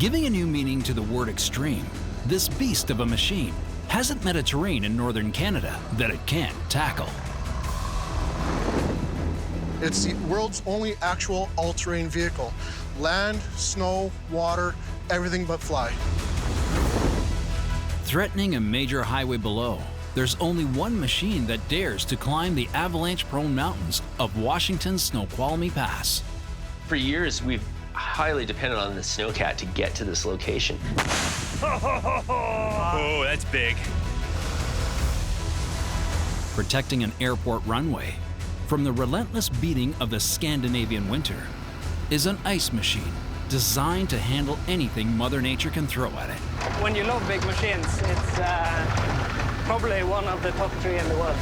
Giving a new meaning to the word extreme, this beast of a machine hasn't met a terrain in northern Canada that it can't tackle. It's the world's only actual all-terrain vehicle. Land, snow, water, everything but fly. Threatening a major highway below, there's only one machine that dares to climb the avalanche-prone mountains of Washington's Snoqualmie Pass. For years, we've highly depended on the snowcat to get to this location. Oh, that's big. Protecting an airport runway from the relentless beating of the Scandinavian winter is an ice machine designed to handle anything Mother Nature can throw at it. When you love big machines, it's probably one of the top 3 in the world.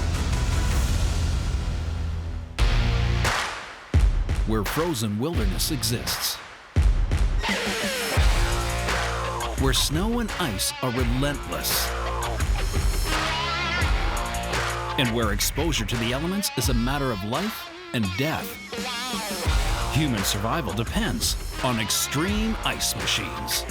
Where frozen wilderness exists. Where snow and ice are relentless. And where exposure to the elements is a matter of life and death. Human survival depends on extreme ice machines.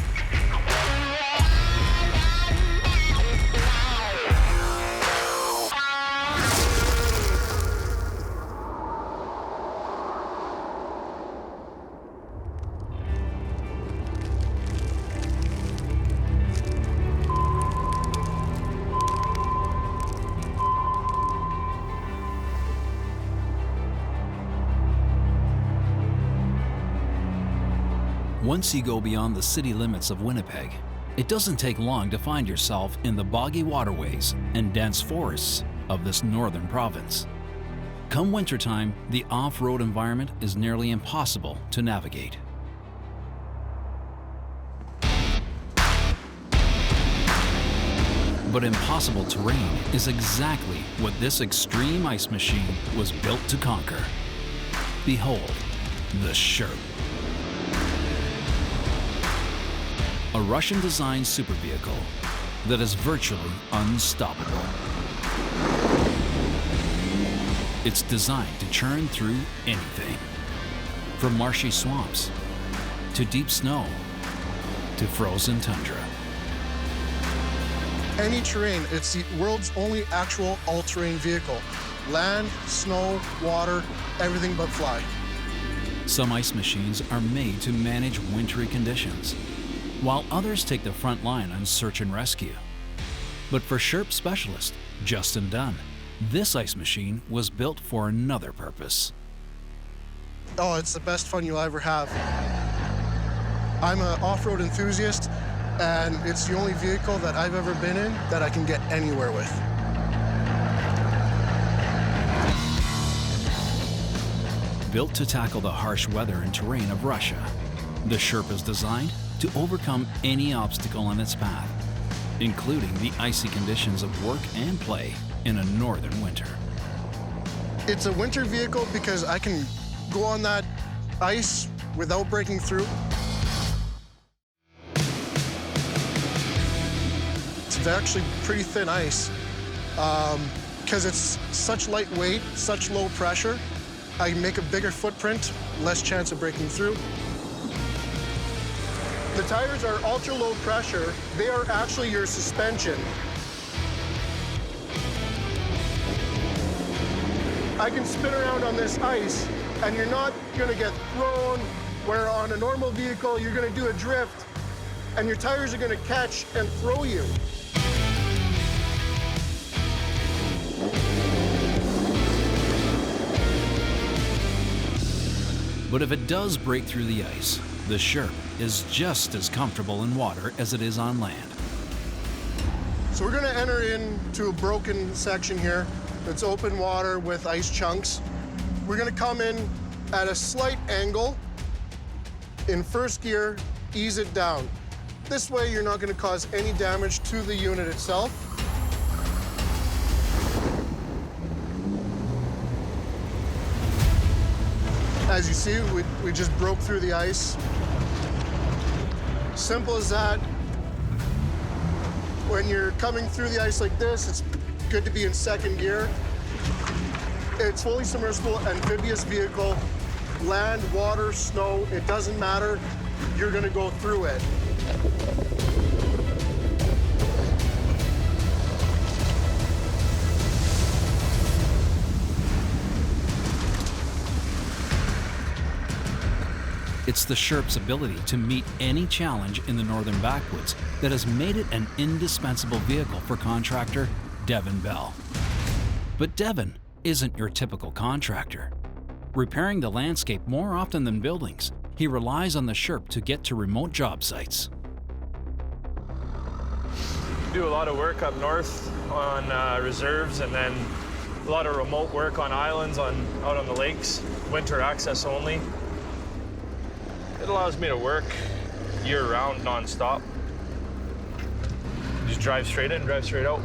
Once you go beyond the city limits of Winnipeg, it doesn't take long to find yourself in the boggy waterways and dense forests of this northern province. Come wintertime, the off-road environment is nearly impossible to navigate. But impossible terrain is exactly what this extreme ice machine was built to conquer. Behold, the Sherp. A Russian-designed super vehicle that is virtually unstoppable. It's designed to churn through anything, from marshy swamps, to deep snow, to frozen tundra. Any terrain, it's the world's only actual all-terrain vehicle. Land, snow, water, everything but fly. Some ice machines are made to manage wintry conditions, while others take the front line on search and rescue. But for Sherp specialist Justin Dunn, this ice machine was built for another purpose. Oh, it's the best fun you'll ever have. I'm an off-road enthusiast, and it's the only vehicle that I've ever been in that I can get anywhere with. Built to tackle the harsh weather and terrain of Russia, the Sherp is designed to overcome any obstacle on its path, including the icy conditions of work and play in a northern winter. It's a winter vehicle because I can go on that ice without breaking through. It's actually pretty thin ice. Because it's such lightweight, such low pressure, I can make a bigger footprint, less chance of breaking through. The tires are ultra low pressure. They are actually your suspension. I can spin around on this ice, and you're not gonna get thrown, where on a normal vehicle, you're gonna do a drift, and your tires are gonna catch and throw you. But if it does break through the ice, the Sherp is just as comfortable in water as it is on land. So we're gonna enter into a broken section here. It's open water with ice chunks. We're gonna come in at a slight angle. In first gear, ease it down. This way you're not gonna cause any damage to the unit itself. As you see, we just broke through the ice. Simple as that. When you're coming through the ice like this, it's good to be in second gear. It's fully submersible, amphibious vehicle. Land, water, snow, it doesn't matter. you're gonna go through it. It's the Sherp's ability to meet any challenge in the northern backwoods that has made it an indispensable vehicle for contractor Devin Bell. But Devin isn't your typical contractor. Repairing the landscape more often than buildings, he relies on the Sherp to get to remote job sites. Do a lot of work up north on reserves, and then a lot of remote work on islands out on the lakes, winter access only. It allows me to work year-round, non-stop. Just drive straight in, drive straight out.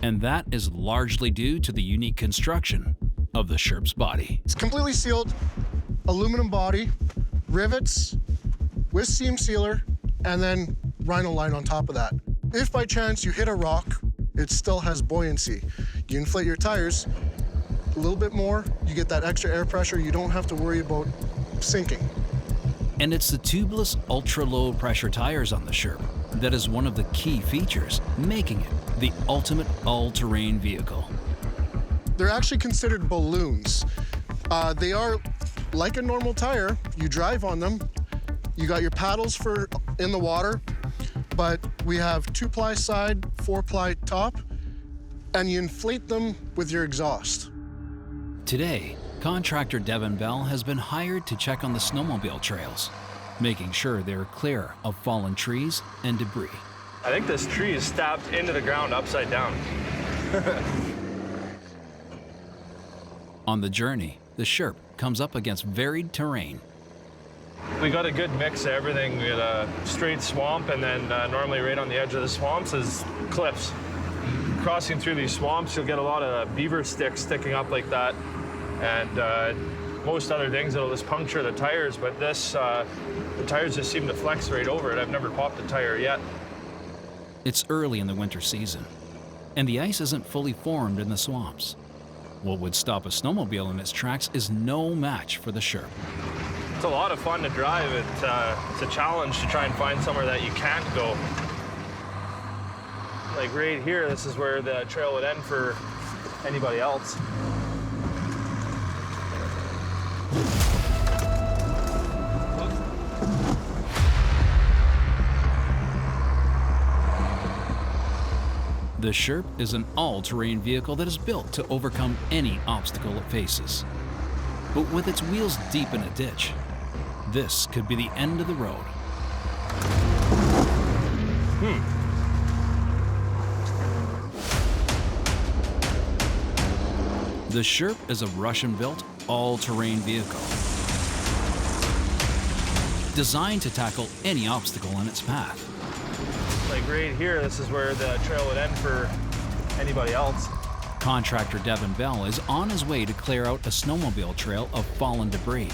And that is largely due to the unique construction of the Sherp's body. It's completely sealed, aluminum body, rivets with seam sealer, and then rhino line on top of that. If by chance you hit a rock, it still has buoyancy. You inflate your tires a little bit more, you get that extra air pressure, you don't have to worry about sinking. And it's the tubeless ultra-low pressure tires on the Sherp that is one of the key features, making it the ultimate all-terrain vehicle. They're actually considered balloons. They are like a normal tire. You drive on them. You got your paddles for in the water, but we have 2-ply side, 4-ply top, and you inflate them with your exhaust. Today, contractor Devin Bell has been hired to check on the snowmobile trails, making sure they're clear of fallen trees and debris. I think this tree is stabbed into the ground upside down. On the journey, the Sherp comes up against varied terrain. We got a good mix of everything. We had a straight swamp, and then normally right on the edge of the swamps is cliffs. Crossing through these swamps, you'll get a lot of beaver sticks sticking up like that, and most other things that'll just puncture the tires, but this, the tires just seem to flex right over it. I've never popped a tire yet. It's early in the winter season, and the ice isn't fully formed in the swamps. What would stop a snowmobile in its tracks is no match for the Sherp. It's a lot of fun to drive. It's a challenge to try and find somewhere that you can't go. Like right here, this is where the trail would end for anybody else. The Sherp is an all-terrain vehicle that is built to overcome any obstacle it faces. But with its wheels deep in a ditch, this could be the end of the road. The Sherp is a Russian-built, all-terrain vehicle, designed to tackle any obstacle in its path. Like right here, this is where the trail would end for anybody else. Contractor Devin Bell is on his way to clear out a snowmobile trail of fallen debris.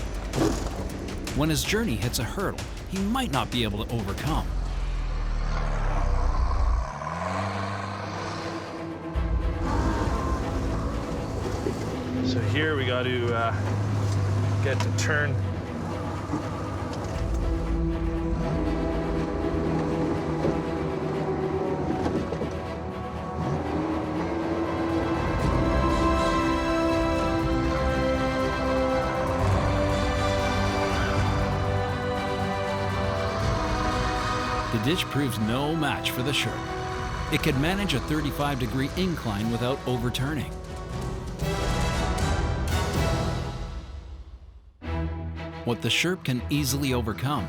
When his journey hits a hurdle he might not be able to overcome. So here we got to get to turn. The ditch proves no match for the Sherp. It could manage a 35-degree incline without overturning. What the Sherp can easily overcome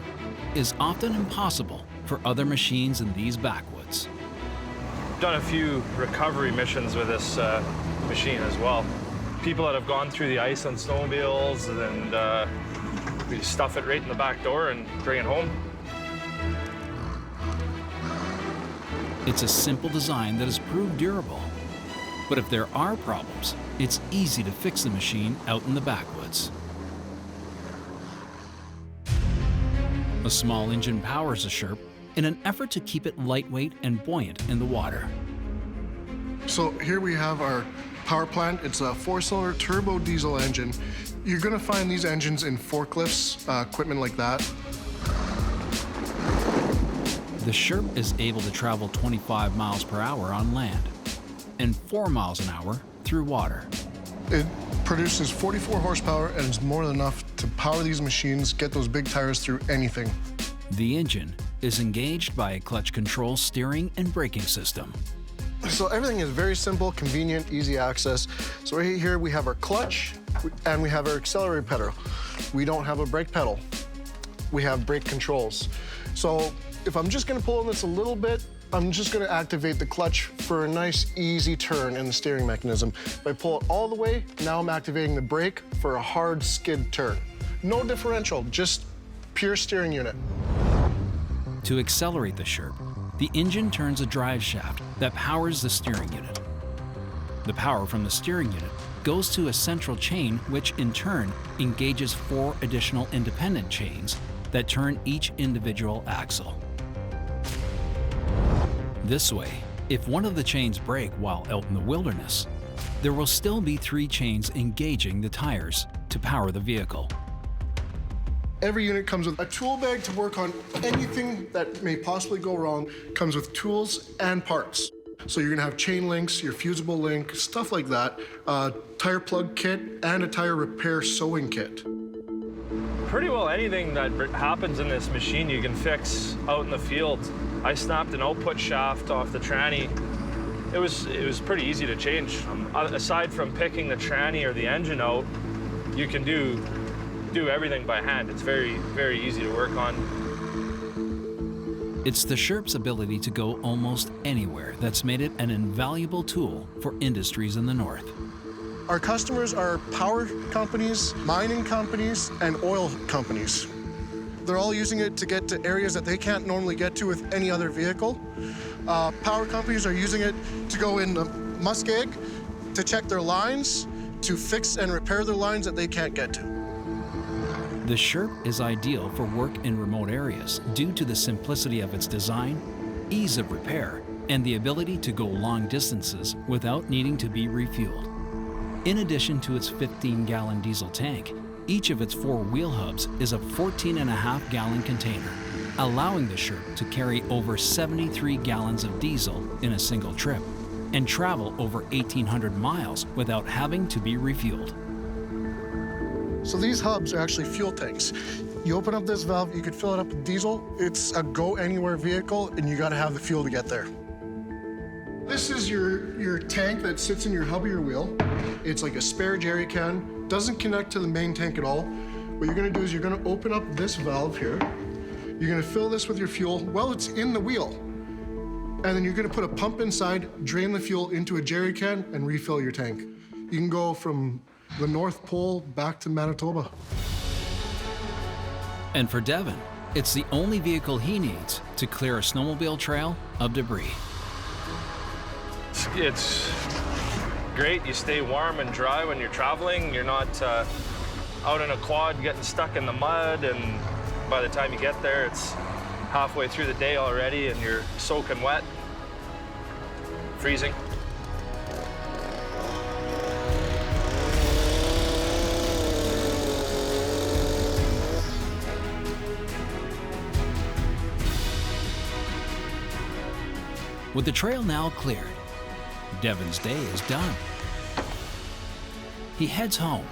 is often impossible for other machines in these backwoods. Done a few recovery missions with this machine as well. People that have gone through the ice on snowmobiles, and we stuff it right in the back door and bring it home. It's a simple design that has proved durable. But if there are problems, it's easy to fix the machine out in the backwoods. A small engine powers the Sherp in an effort to keep it lightweight and buoyant in the water. So here we have our power plant. It's a 4-cylinder turbo diesel engine. You're gonna find these engines in forklifts, equipment like that. The Sherp is able to travel 25 miles per hour on land and 4 miles an hour through water. It produces 44 horsepower and is more than enough to power these machines, get those big tires through anything. The engine is engaged by a clutch control steering and braking system. So everything is very simple, convenient, easy access. So right here we have our clutch and we have our accelerator pedal. We don't have a brake pedal. We have brake controls. So if I'm just gonna pull on this a little bit, I'm just gonna activate the clutch for a nice, easy turn in the steering mechanism. If I pull it all the way, now I'm activating the brake for a hard skid turn. No differential, just pure steering unit. To accelerate the Sherp, the engine turns a drive shaft that powers the steering unit. The power from the steering unit goes to a central chain, which in turn engages 4 additional independent chains that turn each individual axle. This way, if one of the chains break while out in the wilderness, there will still be 3 chains engaging the tires to power the vehicle. Every unit comes with a tool bag to work on anything that may possibly go wrong. Comes with tools and parts. So you're gonna have chain links, your fusible link, stuff like that, tire plug kit, and a tire repair sewing kit. Pretty well anything that happens in this machine you can fix out in the field. I snapped an output shaft off the tranny. It was pretty easy to change. Aside from picking the tranny or the engine out, you can do everything by hand. It's very, very easy to work on. It's the Sherp's ability to go almost anywhere that's made it an invaluable tool for industries in the north. Our customers are power companies, mining companies, and oil companies. They're all using it to get to areas that they can't normally get to with any other vehicle. Power companies are using it to go in the muskeg, to check their lines, to fix and repair their lines that they can't get to. The Sherp is ideal for work in remote areas due to the simplicity of its design, ease of repair, and the ability to go long distances without needing to be refueled. In addition to its 15-gallon diesel tank, each of its 4 wheel hubs is a 14.5-gallon container, allowing the Sherp to carry over 73 gallons of diesel in a single trip and travel over 1,800 miles without having to be refueled. So these hubs are actually fuel tanks. You open up this valve, you could fill it up with diesel. It's a go-anywhere vehicle, and you gotta have the fuel to get there. This is your tank that sits in your hub of your wheel. It's like a spare jerry can, doesn't connect to the main tank at all. What you're gonna do is you're gonna open up this valve here. You're gonna fill this with your fuel while it's in the wheel. And then you're gonna put a pump inside, drain the fuel into a jerry can, and refill your tank. You can go from the North Pole back to Manitoba. And for Devin, it's the only vehicle he needs to clear a snowmobile trail of debris. It's great. You stay warm and dry when you're traveling. You're not out in a quad getting stuck in the mud, and by the time you get there, it's halfway through the day already and you're soaking wet, freezing. With the trail now cleared, Devin's day is done. He heads home,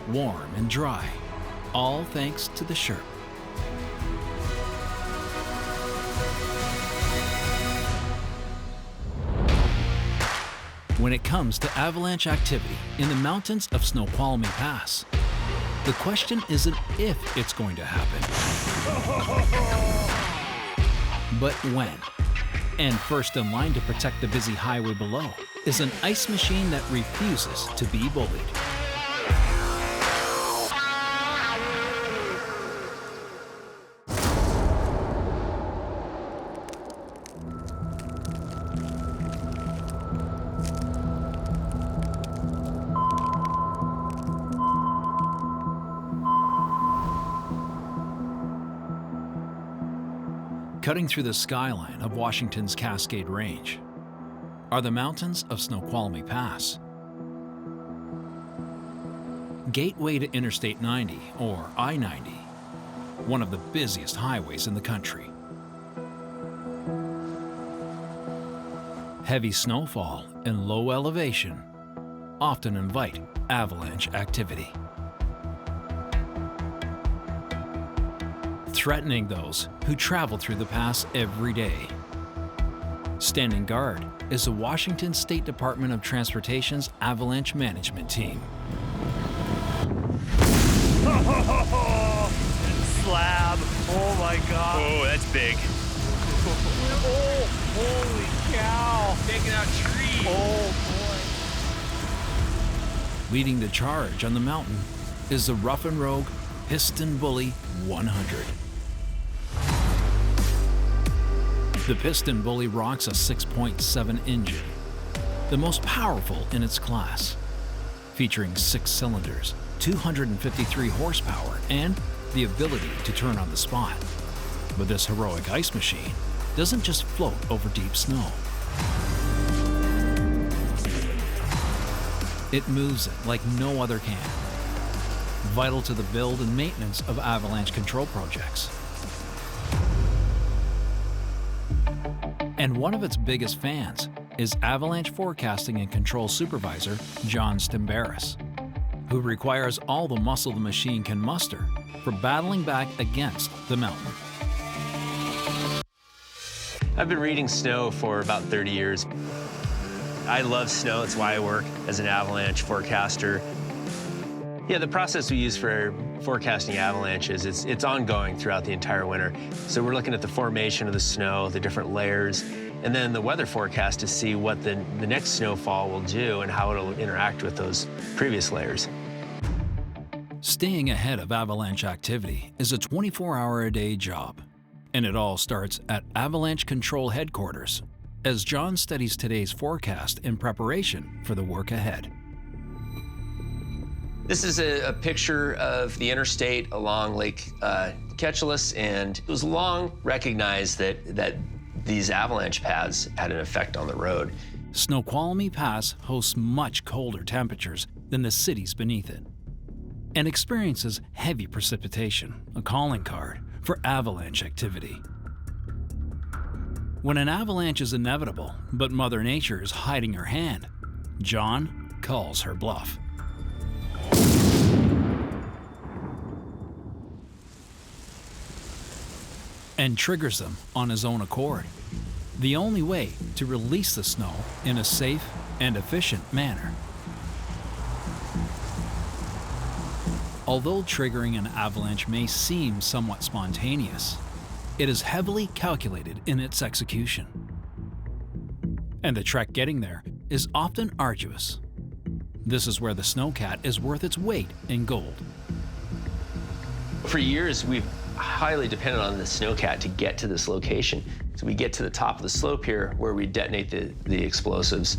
warm and dry, all thanks to the Sherp. When it comes to avalanche activity in the mountains of Snoqualmie Pass, the question isn't if it's going to happen, but when. And first in line to protect the busy highway below is an ice machine that refuses to be bullied. Cutting through the skyline of Washington's Cascade Range are the mountains of Snoqualmie Pass. gateway to Interstate 90, or I-90, one of the busiest highways in the country. Heavy snowfall and low elevation often invite avalanche activity, threatening those who travel through the pass every day. Standing guard is the Washington State Department of Transportation's Avalanche Management Team. Slab. Oh my God. Oh, that's big. Oh, holy cow. Taking out trees. Oh boy. Leading the charge on the mountain is the rough and rogue Piston Bully 100. The Piston Bully rocks a 6.7 engine, the most powerful in its class, featuring 6 cylinders, 253 horsepower, and the ability to turn on the spot. But this heroic ice machine doesn't just float over deep snow. It moves it like no other can, vital to the build and maintenance of avalanche control projects. And one of its biggest fans is avalanche forecasting and control supervisor John Stimbaris, who requires all the muscle the machine can muster for battling back against the mountain. I've been reading snow for about 30 years. I love snow. It's why I work as an avalanche forecaster. Yeah, the process we use for forecasting avalanches, it's ongoing throughout the entire winter. So we're looking at the formation of the snow, the different layers, and then the weather forecast to see what the next snowfall will do and how it'll interact with those previous layers. Staying ahead of avalanche activity is a 24-hour-a-day job, and it all starts at Avalanche Control Headquarters as John studies today's forecast in preparation for the work ahead. This is a picture of the interstate along Lake Ketchelis, and it was long recognized that these avalanche paths had an effect on the road. Snoqualmie Pass hosts much colder temperatures than the cities beneath it, and experiences heavy precipitation, a calling card for avalanche activity. When an avalanche is inevitable, but Mother Nature is hiding her hand, John calls her bluff. And triggers them on his own accord, the only way to release the snow in a safe and efficient manner. Although triggering an avalanche may seem somewhat spontaneous, it is heavily calculated in its execution. And the trek getting there is often arduous. This is where the snowcat is worth its weight in gold. For years, we've highly dependent on the snowcat to get to this location. So we get to the top of the slope here where we detonate the explosives.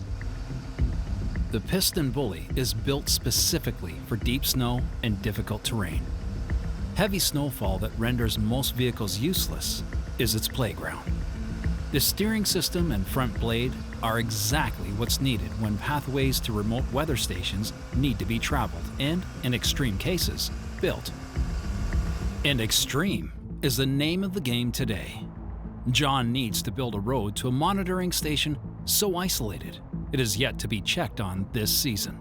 The Piston Bully is built specifically for deep snow and difficult terrain. Heavy snowfall that renders most vehicles useless is its playground. The steering system and front blade are exactly what's needed when pathways to remote weather stations need to be traveled and, in extreme cases, built. And extreme is the name of the game today. John needs to build a road to a monitoring station so isolated it is yet to be checked on this season.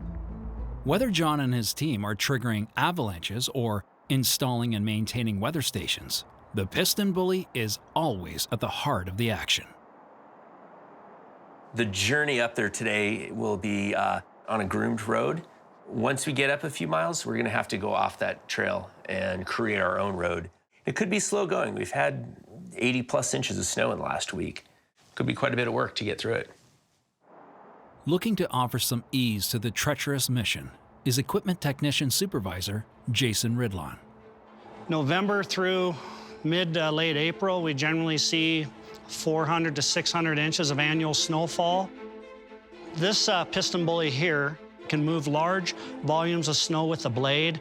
Whether John and his team are triggering avalanches or installing and maintaining weather stations, the Piston Bully is always at the heart of the action. The journey up there today will be on a groomed road. Once we get up a few miles, we're gonna have to go off that trail and create our own road. It could be slow going. We've had 80 plus inches of snow in the last week. Could be quite a bit of work to get through it. Looking to offer some ease to the treacherous mission is Equipment Technician Supervisor Jason Ridlon. November through late April, we generally see 400 to 600 inches of annual snowfall. This Piston Bully here can move large volumes of snow with the blade.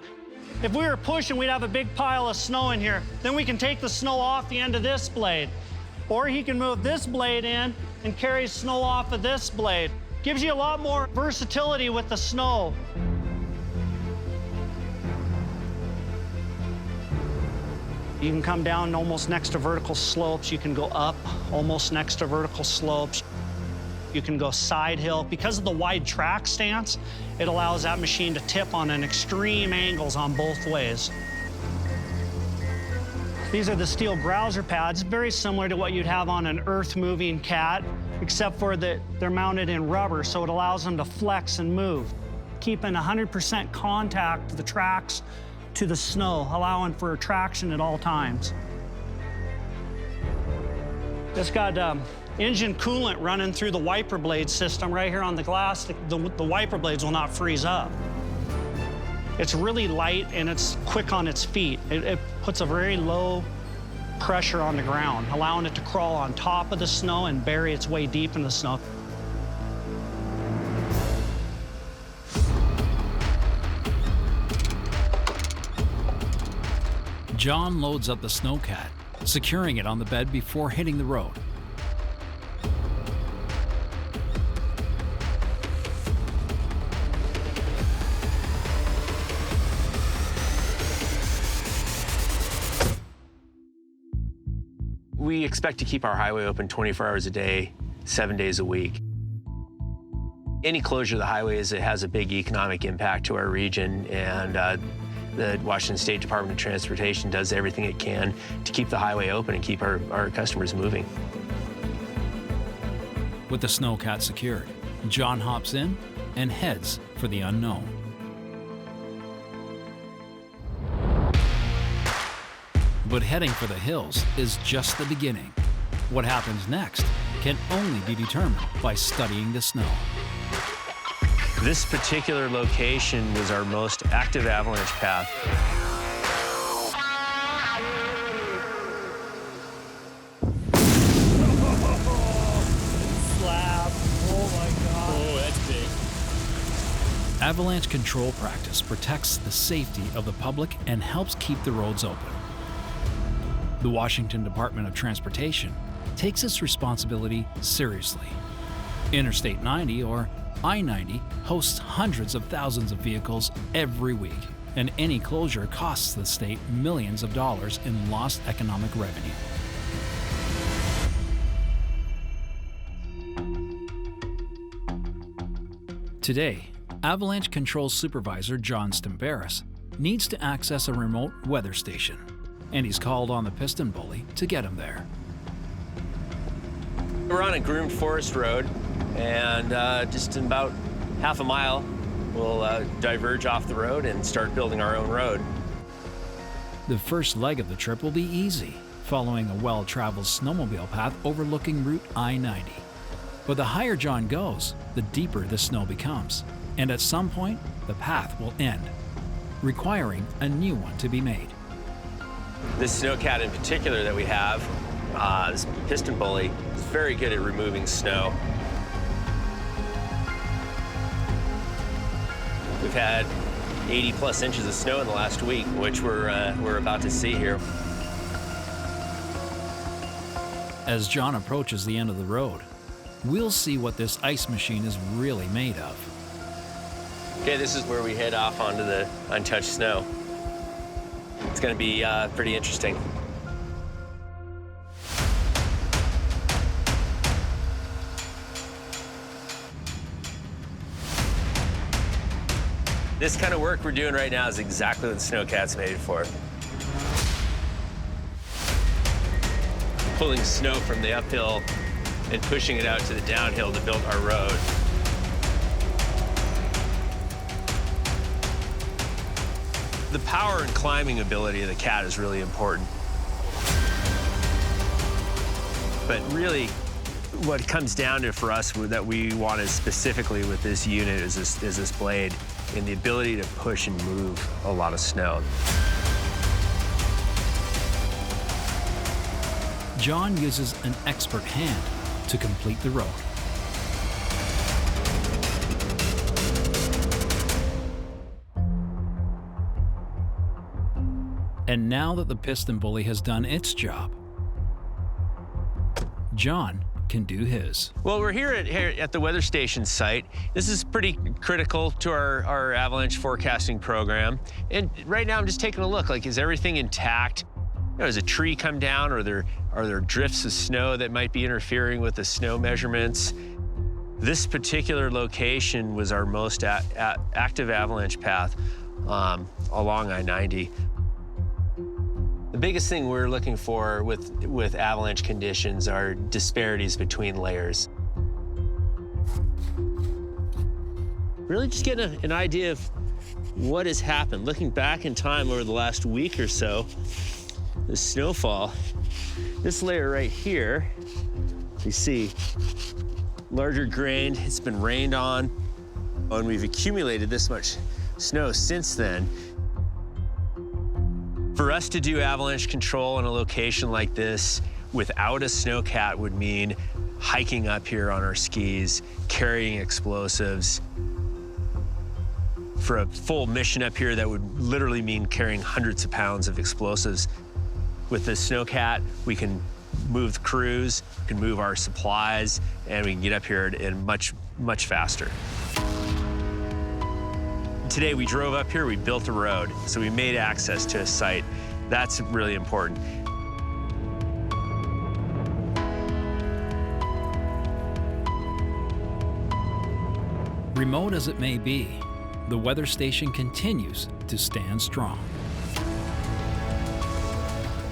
If we were pushing, we'd have a big pile of snow in here. Then we can take the snow off the end of this blade. Or he can move this blade in and carry snow off of this blade. Gives you a lot more versatility with the snow. You can come down almost next to vertical slopes. You can go up almost next to vertical slopes. You can go side hill. Because of the wide track stance, it allows that machine to tip on an extreme angles on both ways. These are the steel browser pads, very similar to what you'd have on an earth-moving cat, except for that they're mounted in rubber, so it allows them to flex and move, keeping 100% contact of the tracks to the snow, allowing for traction at all times. It's got engine coolant running through the wiper blade system right here on the glass. The wiper blades will not freeze up. It's really light and it's quick on its feet. It puts a very low pressure on the ground, allowing it to crawl on top of the snow and bury its way deep in the snow. John loads up the snowcat, securing it on the bed before hitting the road. We expect to keep our highway open 24 hours a day, 7 days a week. Any closure of the highway it has a big economic impact to our region, and the Washington State Department of Transportation does everything it can to keep the highway open and keep our customers moving. With the snowcat secured, John hops in and heads for the unknown. But heading for the hills is just the beginning. What happens next can only be determined by studying the snow. This particular location was our most active avalanche path. Slab. Oh my God. Oh, that's big. Avalanche control practice protects the safety of the public and helps keep the roads open. The Washington Department of Transportation takes its responsibility seriously. Interstate 90, or I-90, hosts hundreds of thousands of vehicles every week, and any closure costs the state millions of dollars in lost economic revenue. Today, Avalanche Control Supervisor John Stambaris needs to access a remote weather station, and he's called on the Piston Bully to get him there. We're on a groomed forest road, and just in about half a mile, we'll diverge off the road and start building our own road. The first leg of the trip will be easy, following a well-traveled snowmobile path overlooking Route I-90. But the higher John goes, the deeper the snow becomes, and at some point, the path will end, requiring a new one to be made. This snowcat in particular that we have, this Piston Bully, is very good at removing snow. We've had 80+ inches of snow in the last week, which we're about to see here. As John approaches the end of the road, we'll see what this ice machine is really made of. Okay, this is where we head off onto the untouched snow. It's going to be pretty interesting. This kind of work we're doing right now is exactly what the snowcat's made for. Pulling snow from the uphill and pushing it out to the downhill to build our road. The power and climbing ability of the cat is really important. But really, what it comes down to for us that we wanted specifically with this unit is this blade and the ability to push and move a lot of snow. John uses an expert hand to complete the road. And now that the Piston Bully has done its job, John can do his. Well, we're here at the weather station site. This is pretty critical to our avalanche forecasting program. And right now I'm just taking a look, like, is everything intact? does a tree come down, or are there drifts of snow that might be interfering with the snow measurements? This particular location was our most active avalanche path along I-90. The biggest thing we're looking for with avalanche conditions are disparities between layers. Really just getting an idea of what has happened. Looking back in time over the last week or so, the snowfall, this layer right here, you see, larger grained, it's been rained on, and we've accumulated this much snow since then. For us to do avalanche control in a location like this without a snowcat would mean hiking up here on our skis, carrying explosives. For a full mission up here, that would literally mean carrying hundreds of pounds of explosives. With the snowcat, we can move the crews, we can move our supplies, and we can get up here and much faster. Today we drove up here, we built a road, so we made access to a site. That's really important. Remote as it may be, the weather station continues to stand strong.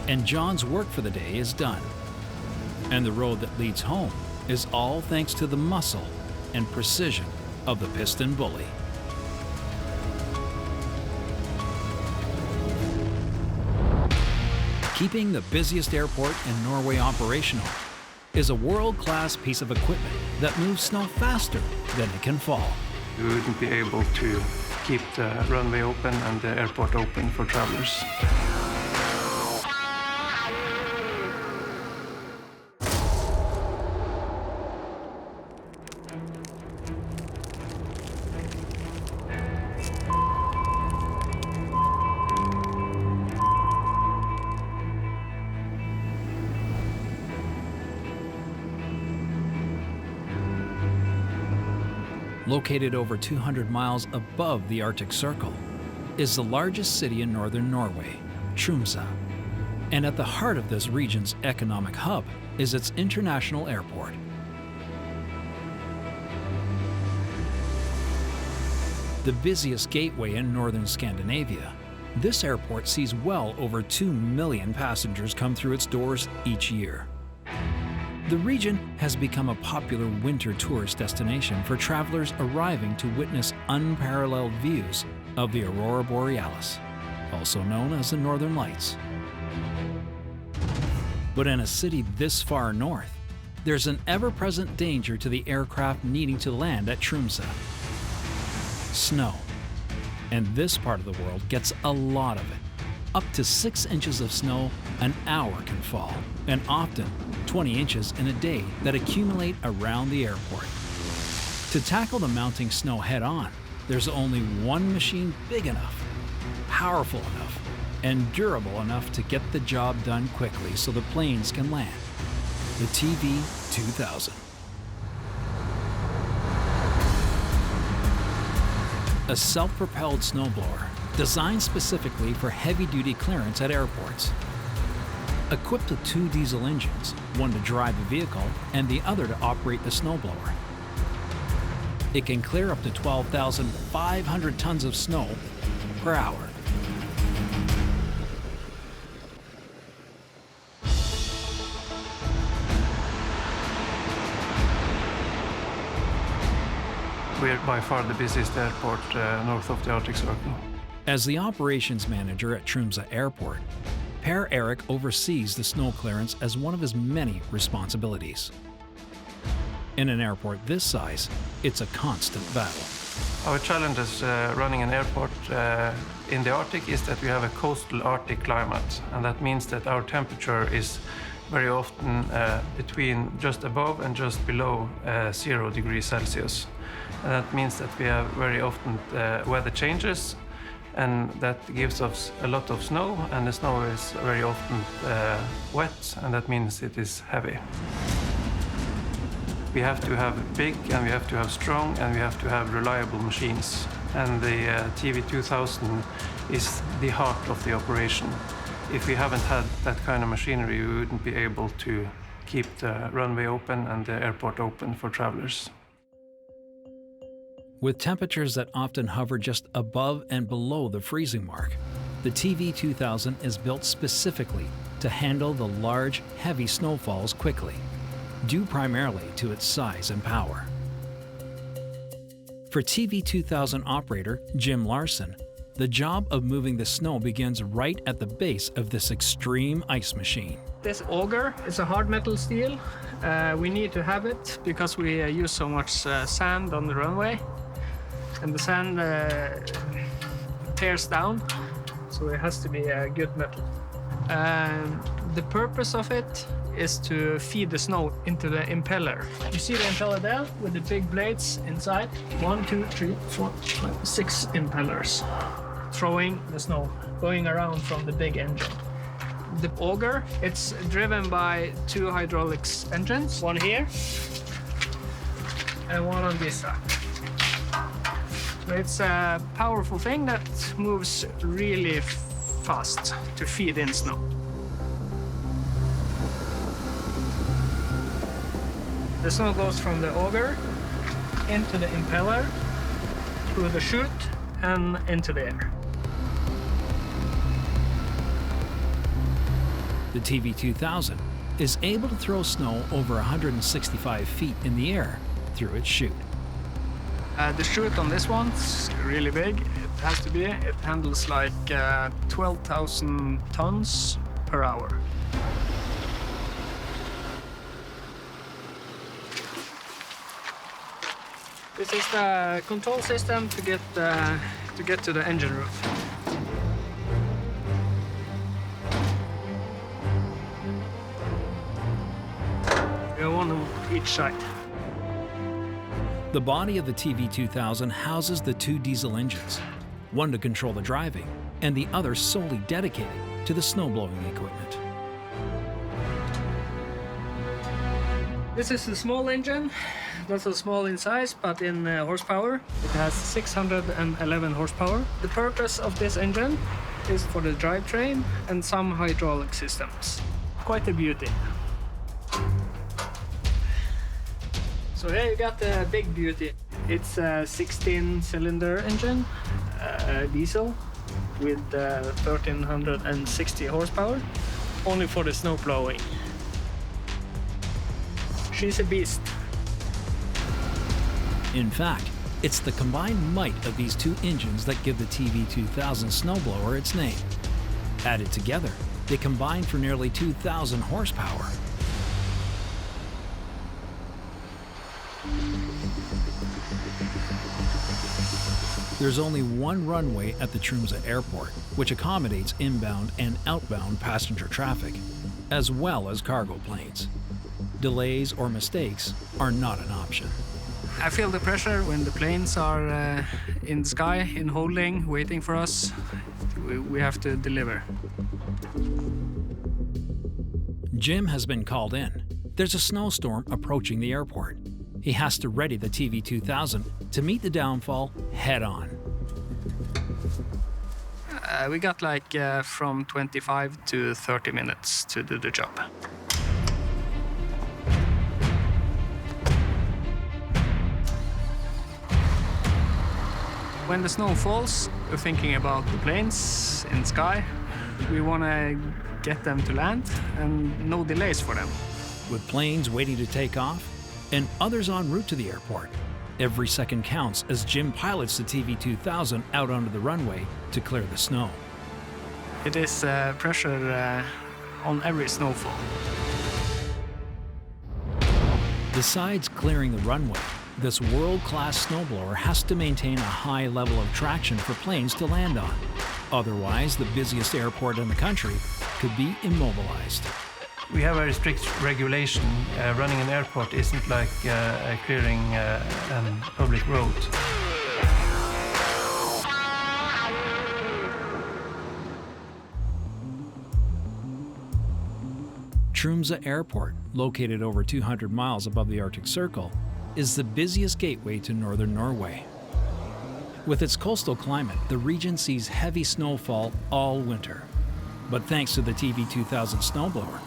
And John's work for the day is done. And the road that leads home is all thanks to the muscle and precision of the Piston Bully. Keeping the busiest airport in Norway operational is a world-class piece of equipment that moves snow faster than it can fall. We wouldn't be able to keep the runway open and the airport open for travelers. Located over 200 miles above the Arctic Circle, is the largest city in northern Norway, Tromsø. And at the heart of this region's economic hub is its international airport. The busiest gateway in northern Scandinavia, this airport sees well over 2 million passengers come through its doors each year. The region has become a popular winter tourist destination for travelers arriving to witness unparalleled views of the Aurora Borealis, also known as the Northern Lights. But in a city this far north, there's an ever-present danger to the aircraft needing to land at Tromsø: snow. And this part of the world gets a lot of it. Up to 6 inches of snow an hour can fall, and often 20 inches in a day that accumulate around the airport. To tackle the mounting snow head-on, there's only one machine big enough, powerful enough, and durable enough to get the job done quickly so the planes can land: the TV-2000. A self-propelled snowblower designed specifically for heavy-duty clearance at airports. Equipped with 2 diesel engines, one to drive the vehicle and the other to operate the snowblower. It can clear up to 12,500 tons of snow per hour. We're by far the busiest airport north of the Arctic Circle. As the operations manager at Tromsø Airport, Per Erik oversees the snow clearance as one of his many responsibilities. In an airport this size, it's a constant battle. Our challenge as running an airport in the Arctic is that we have a coastal Arctic climate, and that means that our temperature is very often between just above and just below 0 degrees Celsius. And that means that we have very often weather changes, and that gives us a lot of snow, and the snow is very often wet, and that means it is heavy. We have to have big, and we have to have strong, and we have to have reliable machines. And the TV-2000 is the heart of the operation. If we haven't had that kind of machinery, we wouldn't be able to keep the runway open and the airport open for travelers. With temperatures that often hover just above and below the freezing mark, the TV2000 is built specifically to handle the large, heavy snowfalls quickly, due primarily to its size and power. For TV2000 operator Jim Larson, the job of moving the snow begins right at the base of this extreme ice machine. This auger is a hard metal steel. We need to have it because we use so much sand on the runway. And the sand tears down, so it has to be a good metal. The purpose of it is to feed the snow into the impeller. You see the impeller there with the big blades inside? 1, 2, 3, 4, 5, 6 impellers throwing the snow, going around from the big engine. The auger, it's driven by 2 hydraulics engines, one here and one on this side. So it's a powerful thing that moves really fast to feed in snow. The snow goes from the auger into the impeller, through the chute, and into the air. The TV2000 is able to throw snow over 165 feet in the air through its chute. The chute on this one's really big. It has to be. It handles like 12,000 tons per hour. This is the control system to get to the engine room. We have one on each side. The body of the TV2000 houses the 2 diesel engines, one to control the driving and the other solely dedicated to the snowblowing equipment. This is a small engine, not so small in size, but in horsepower. It has 611 horsepower. The purpose of this engine is for the drivetrain and some hydraulic systems. Quite a beauty. So here you got the big beauty. It's a 16-cylinder engine, diesel, with 1,360 horsepower, only for the snow plowing. She's a beast. In fact, it's the combined might of these 2 engines that give the TV2000 snowblower its name. Added together, they combine for nearly 2,000 horsepower. There's only one runway at the Tromsø airport, which accommodates inbound and outbound passenger traffic, as well as cargo planes. Delays or mistakes are not an option. I feel the pressure when the planes are in the sky, in holding, waiting for us. We have to deliver. Jim has been called in. There's a snowstorm approaching the airport. He has to ready the TV2000 to meet the downfall head-on. We got like from 25 to 30 minutes to do the job. When the snow falls, we're thinking about the planes in the sky. We want to get them to land and no delays for them. With planes waiting to take off and others en route to the airport, every second counts as Jim pilots the TV2000 out onto the runway to clear the snow. It is pressure on every snowfall. Besides clearing the runway, this world-class snowblower has to maintain a high level of traction for planes to land on. Otherwise, the busiest airport in the country could be immobilized. We have very strict regulation. Running an airport isn't like clearing a public road. Tromsø Airport, located over 200 miles above the Arctic Circle, is the busiest gateway to northern Norway. With its coastal climate, the region sees heavy snowfall all winter. But thanks to the TV2000 snowblower,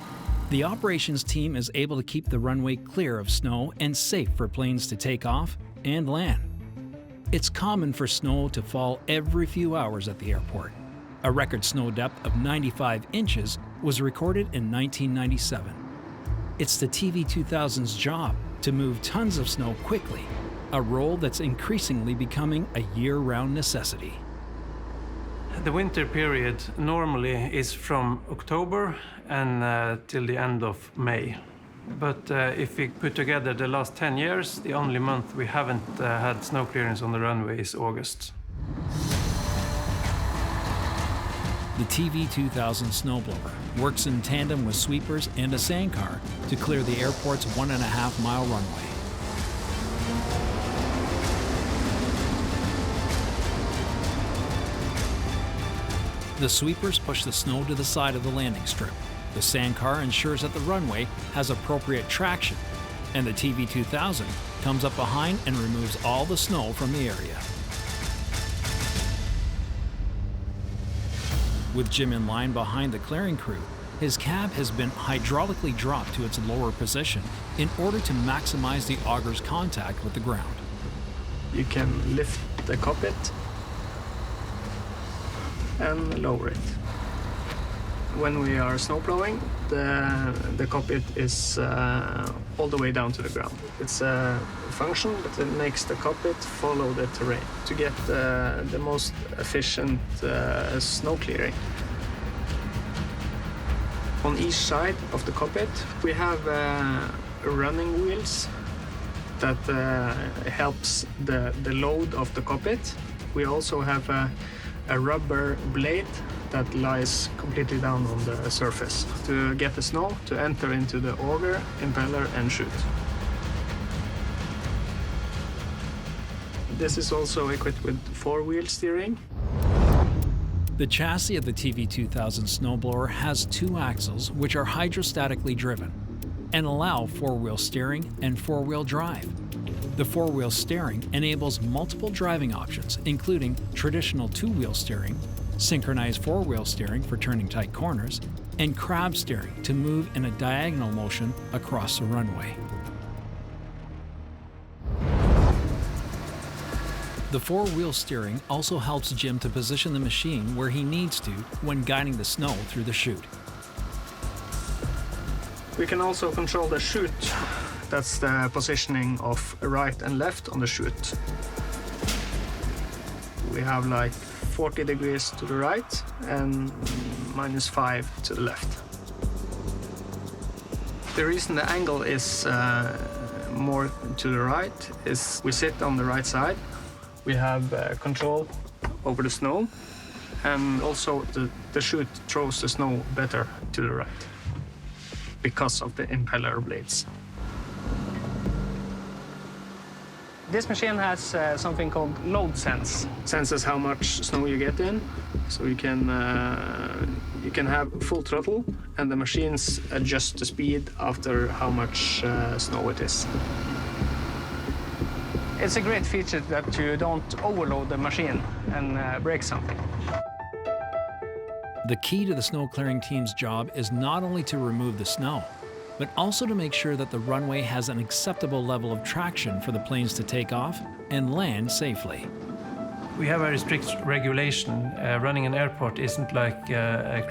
the operations team is able to keep the runway clear of snow and safe for planes to take off and land. It's common for snow to fall every few hours at the airport. A record snow depth of 95 inches was recorded in 1997. It's the TV2000's job to move tons of snow quickly, a role that's increasingly becoming a year-round necessity. The winter period normally is from October and till the end of May. But if we put together the last 10 years, the only month we haven't had snow clearance on the runway is August. The TV2000 snowblower works in tandem with sweepers and a sand car to clear the airport's 1.5-mile runway. The sweepers push the snow to the side of the landing strip. The sand car ensures that the runway has appropriate traction, and the TV2000 comes up behind and removes all the snow from the area. With Jim in line behind the clearing crew, his cab has been hydraulically dropped to its lower position in order to maximize the auger's contact with the ground. You can lift the cockpit and lower it. When we are snowplowing, the cockpit is all the way down to the ground. It's a function that makes the cockpit follow the terrain to get the most efficient snow clearing. On each side of the cockpit, we have running wheels that helps the load of the cockpit. We also have a rubber blade that lies completely down on the surface to get the snow to enter into the auger, impeller and chute. This is also equipped with 4-wheel steering. The chassis of the TV2000 snowblower has 2 axles which are hydrostatically driven and allow 4-wheel steering and 4-wheel drive. The 4-wheel steering enables multiple driving options, including traditional 2-wheel steering, synchronized 4-wheel steering for turning tight corners, and crab steering to move in a diagonal motion across the runway. The 4-wheel steering also helps Jim to position the machine where he needs to when guiding the snow through the chute. We can also control the chute. That's the positioning of right and left on the chute. We have like 40 degrees to the right and -5 to the left. The reason the angle is more to the right is we sit on the right side. We have control over the snow, and also the chute throws the snow better to the right because of the impeller blades. This machine has something called load sense. Senses how much snow you get in, so you can have full throttle, and the machines adjust the speed after how much snow it is. It's a great feature that you don't overload the machine and break something. The key to the snow clearing team's job is not only to remove the snow, but also to make sure that the runway has an acceptable level of traction for the planes to take off and land safely. We have very strict regulation. Running an airport isn't like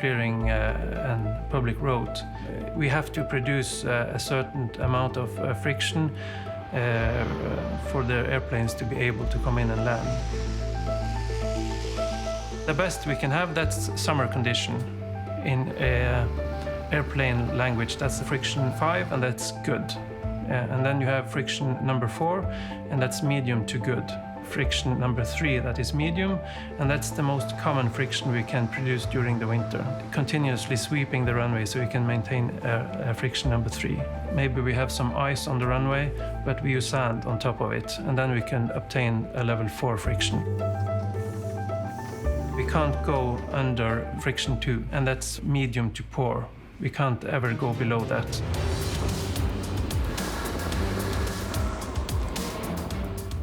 clearing a public road. We have to produce a certain amount of friction for the airplanes to be able to come in and land. The best we can have, that's summer condition. In airplane language, that's the friction 5, and that's good. And then you have friction number 4, and that's medium to good. Friction number 3, that is medium, and that's the most common friction we can produce during the winter. Continuously sweeping the runway so we can maintain friction number 3. Maybe we have some ice on the runway, but we use sand on top of it, and then we can obtain a level 4 friction. We can't go under friction 2, and that's medium to poor. We can't ever go below that.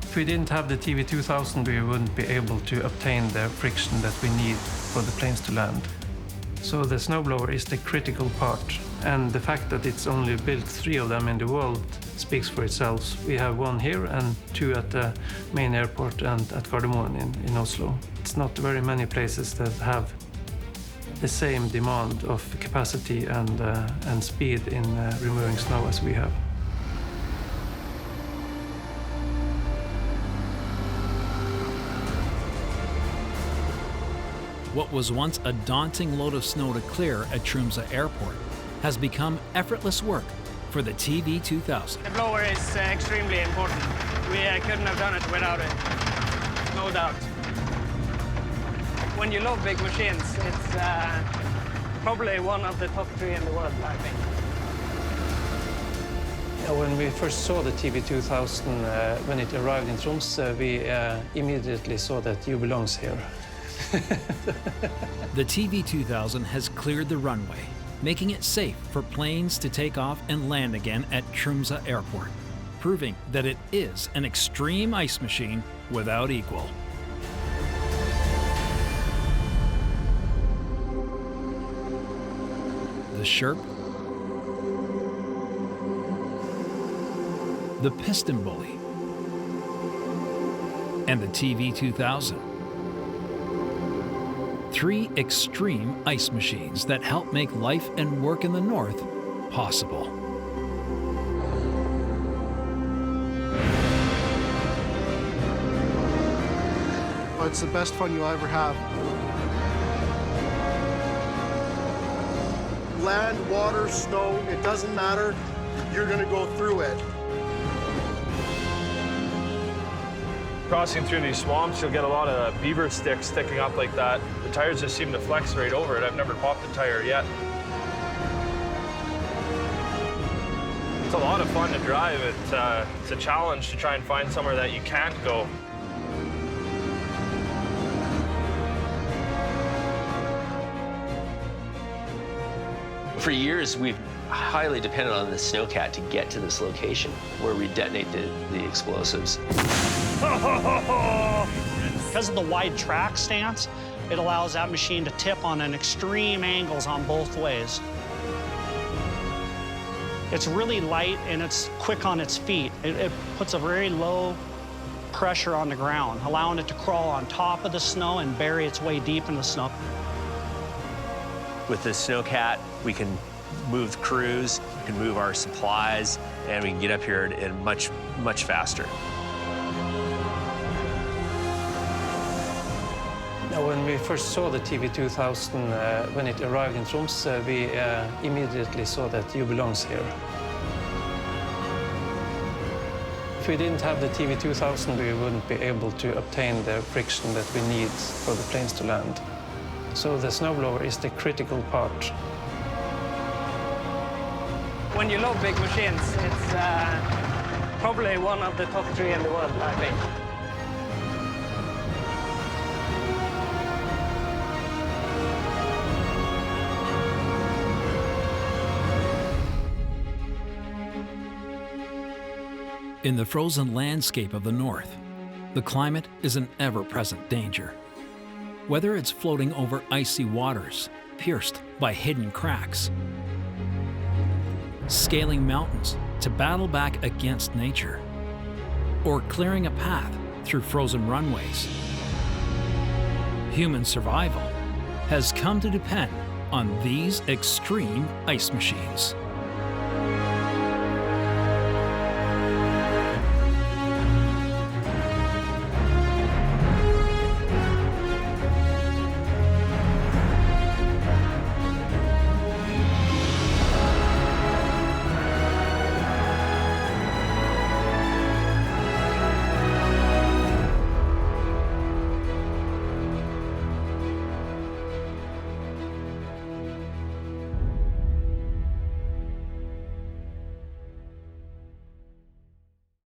If we didn't have the TV2000, we wouldn't be able to obtain the friction that we need for the planes to land. So the snowblower is the critical part. And the fact that it's only built 3 of them in the world speaks for itself. We have 1 here and 2 at the main airport and at Gardermoen in Oslo. It's not very many places that have the same demand of capacity and speed in removing snow as we have. What was once a daunting load of snow to clear at Tromsø Airport has become effortless work for the TV2000. The blower is extremely important. We couldn't have done it without it, no doubt. When you love big machines, it's probably one of the top 3 in the world, I think. When we first saw the TV2000, when it arrived in Tromsø, we immediately saw that you belongs here. The TV2000 has cleared the runway, making it safe for planes to take off and land again at Tromsø Airport, proving that it is an extreme ice machine without equal. The Sherp, the Piston Bully, and the TV2000. 3 extreme ice machines that help make life and work in the north possible. Oh, it's the best fun you'll ever have. Land, water, snow, it doesn't matter. You're gonna go through it. Crossing through these swamps, you'll get a lot of beaver sticks sticking up like that. The tires just seem to flex right over it. I've never popped a tire yet. It's a lot of fun to drive. It's a challenge to try and find somewhere that you can't go. For years, we've highly depended on the snowcat to get to this location where we detonate the explosives. Because of the wide track stance, it allows that machine to tip on an extreme angles on both ways. It's really light and it's quick on its feet. It puts a very low pressure on the ground, allowing it to crawl on top of the snow and bury its way deep in the snow. With the snowcat, we can move crews, we can move our supplies, and we can get up here and much faster. When we first saw the TV2000, when it arrived in Tromsø, we immediately saw that you belongs here. If we didn't have the TV2000, we wouldn't be able to obtain the friction that we need for the planes to land. So the snowblower is the critical part. When you love big machines, it's probably one of the top 3 in the world, I think. In the frozen landscape of the north, the climate is an ever-present danger. Whether it's floating over icy waters, pierced by hidden cracks, scaling mountains to battle back against nature, or clearing a path through frozen runways, human survival has come to depend on these extreme ice machines.